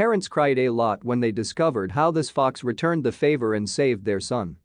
Parents cried a lot when they discovered how this fox returned the favor and saved their son.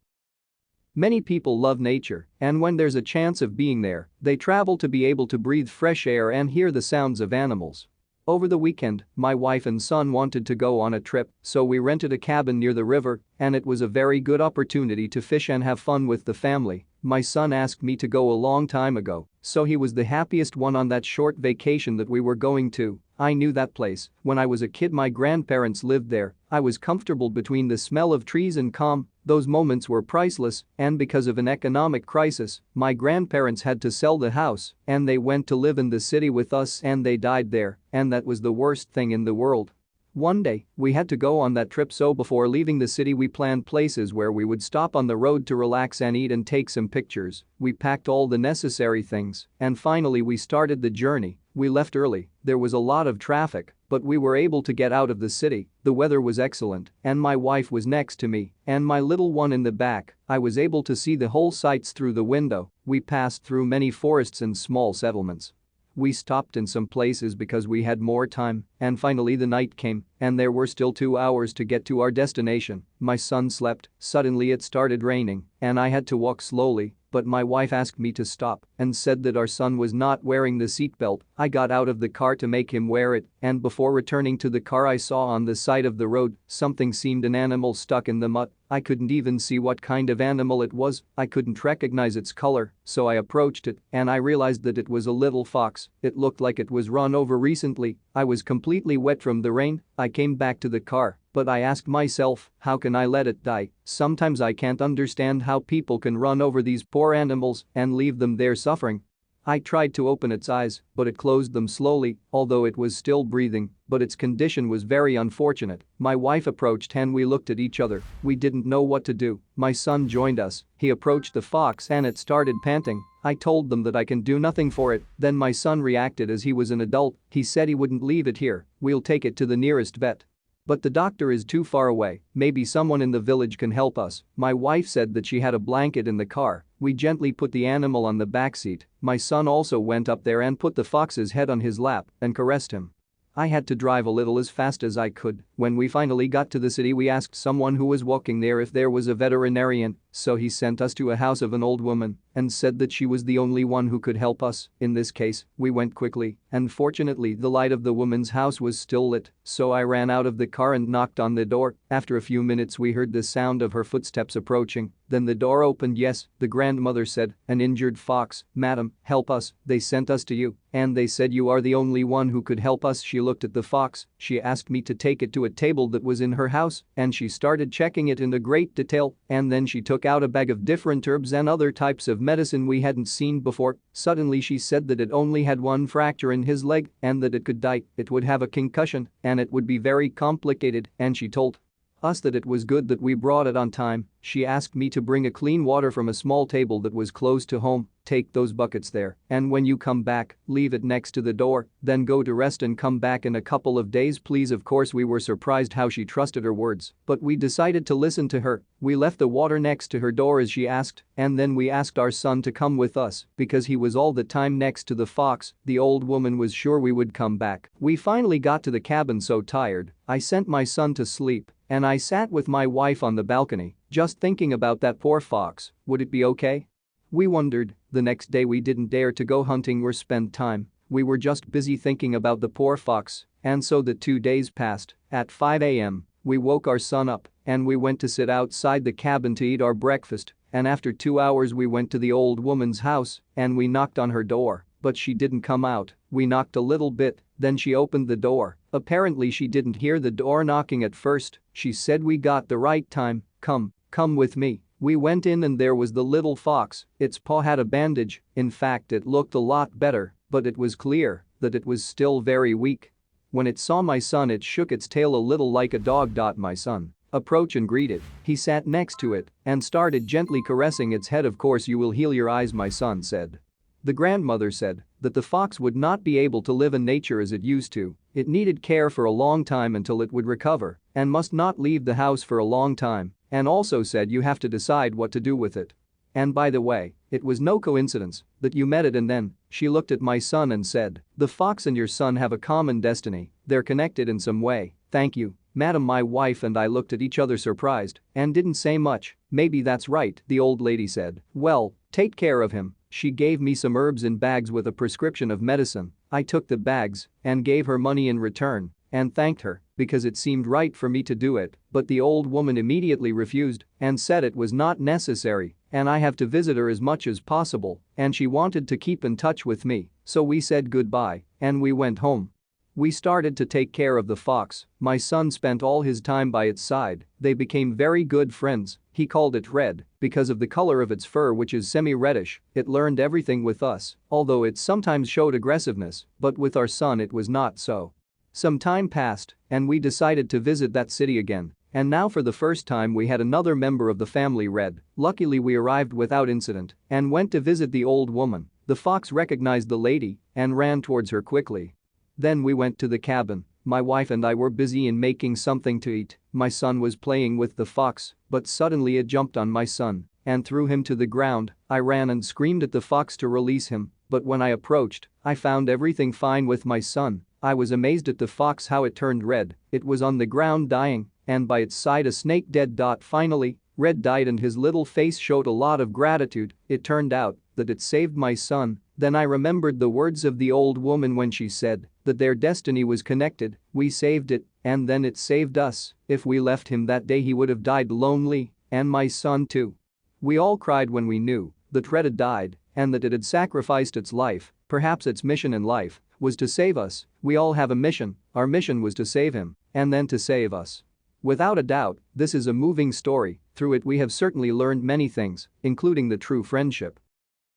Many people love nature, and when there's a chance of being there, they travel to be able to breathe fresh air and hear the sounds of animals. Over the weekend, my wife and son wanted to go on a trip, so we rented a cabin near the river, and it was a very good opportunity to fish and have fun with the family. My son asked me to go a long time ago, so he was the happiest one on that short vacation that we were going to. I knew that place. When I was a kid, my grandparents lived there. I was comfortable between the smell of trees and calm. Those moments were priceless, and because of an economic crisis, my grandparents had to sell the house, and they went to live in the city with us, and they died there, and that was the worst thing in the world. One day, we had to go on that trip, so before leaving the city we planned places where we would stop on the road to relax and eat and take some pictures. We packed all the necessary things, and finally we started the journey. We left early, there was a lot of traffic, but we were able to get out of the city. The weather was excellent, and my wife was next to me, and my little one in the back. I was able to see the whole sights through the window. We passed through many forests and small settlements. We stopped in some places because we had more time, and finally the night came, and there were still 2 hours to get to our destination. My son slept. Suddenly it started raining, and I had to walk slowly, but my wife asked me to stop and said that our son was not wearing the seatbelt. I got out of the car to make him wear it, and before returning to the car I saw on the side of the road something seemed an animal stuck in the mud. I couldn't even see what kind of animal it was. I couldn't recognize its color, so I approached it, and I realized that it was a little fox. It looked like it was run over recently. I was completely wet from the rain. I came back to the car, but I asked myself, how can I let it die? Sometimes I can't understand how people can run over these poor animals and leave them there suffering. I tried to open its eyes, but it closed them slowly, although it was still breathing, but its condition was very unfortunate. My wife approached and we looked at each other. We didn't know what to do. My son joined us. He approached the fox and it started panting. I told them that I can do nothing for it. Then my son reacted as he was an adult. He said he wouldn't leave it here. We'll take it to the nearest vet. But the doctor is too far away. Maybe someone in the village can help us. My wife said that she had a blanket in the car. We gently put the animal on the back seat. My son also went up there and put the fox's head on his lap and caressed him. I had to drive a little as fast as I could. When we finally got to the city, we asked someone who was walking there if there was a veterinarian, so he sent us to a house of an old woman and said that she was the only one who could help us. In this case, we went quickly, and fortunately the light of the woman's house was still lit, so I ran out of the car and knocked on the door. After a few minutes we heard the sound of her footsteps approaching. Then the door opened. Yes, the grandmother said, an injured fox. Madam, help us, they sent us to you, and they said you are the only one who could help us. She looked at the fox. She asked me to take it to a table that was in her house, and she started checking it in great detail, and then she took out a bag of different herbs and other types of medicine we hadn't seen before. Suddenly she said that it only had one fracture in his leg and that it could die, it would have a concussion, and it would be very complicated, and she told us that it was good that we brought it on time. She asked me to bring a clean water from a small table that was close to home. Take those buckets there, and when you come back, leave it next to the door, then go to rest and come back in a couple of days please. Of course we were surprised how she trusted her words, but we decided to listen to her. We left the water next to her door as she asked, and then we asked our son to come with us because he was all the time next to the fox. The old woman was sure we would come back. We finally got to the cabin so tired, I sent my son to sleep, and I sat with my wife on the balcony, just thinking about that poor fox. Would it be okay? We wondered. The next day we didn't dare to go hunting or spend time. We were just busy thinking about the poor fox, and so the 2 days passed. At 5 a.m., we woke our son up, and we went to sit outside the cabin to eat our breakfast, and after 2 hours we went to the old woman's house, and we knocked on her door, but she didn't come out. We knocked a little bit, then she opened the door. Apparently she didn't hear the door knocking at first. She said we got the right time. Come with me. We went in and there was the little fox. Its paw had a bandage. In fact, it looked a lot better, but it was clear that it was still very weak. When it saw my son, it shook its tail a little like a dog. My son approached and greeted. He sat next to it and started gently caressing its head. Of course you will heal your eyes, my son said. The grandmother said that the fox would not be able to live in nature as it used to. It needed care for a long time until it would recover and must not leave the house for a long time, and also said you have to decide what to do with it. And by the way, It was no coincidence that you met it." And then she looked at my son and said, "The fox and your son have a common destiny, they're connected in some way." "Thank you, madam." My wife and I looked at each other surprised and didn't say much. "Maybe that's right," the old lady said. "Well, take care of him." She gave me some herbs in bags with a prescription of medicine. I took the bags and gave her money in return and thanked her because it seemed right for me to do it, but the old woman immediately refused and said it was not necessary and I have to visit her as much as possible and she wanted to keep in touch with me, so we said goodbye and we went home. We started to take care of the fox. My son spent all his time by its side. They became very good friends. He called it Red because of the color of its fur, which is semi-reddish. It learned everything with us, although it sometimes showed aggressiveness, but with our son it was not so. Some time passed and we decided to visit that city again. And now for the first time we had another member of the family, Red. Luckily we arrived without incident and went to visit the old woman. The fox recognized the lady and ran towards her quickly. Then we went to the cabin. My wife and I were busy in making something to eat. My son was playing with the fox, but suddenly it jumped on my son and threw him to the ground. I ran and screamed at the fox to release him, but when I approached, I found everything fine with my son. I was amazed at the fox how it turned red. It was on the ground dying, and by its side a snake dead. Finally, Red died and his little face showed a lot of gratitude. It turned out that it saved my son. Then I remembered the words of the old woman when she said that their destiny was connected. We saved it, and then it saved us. If we left him that day he would have died lonely, and my son too. We all cried when we knew that Red had died and that it had sacrificed its life. Perhaps its mission in life was to save us. We all have a mission. Our mission was to save him and then to save us. Without a doubt, this is a moving story. Through it we have certainly learned many things, including the true friendship.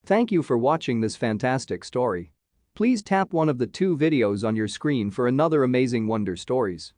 Thank you for watching this fantastic story. Please tap one of the 2 videos on your screen for another amazing wonder stories.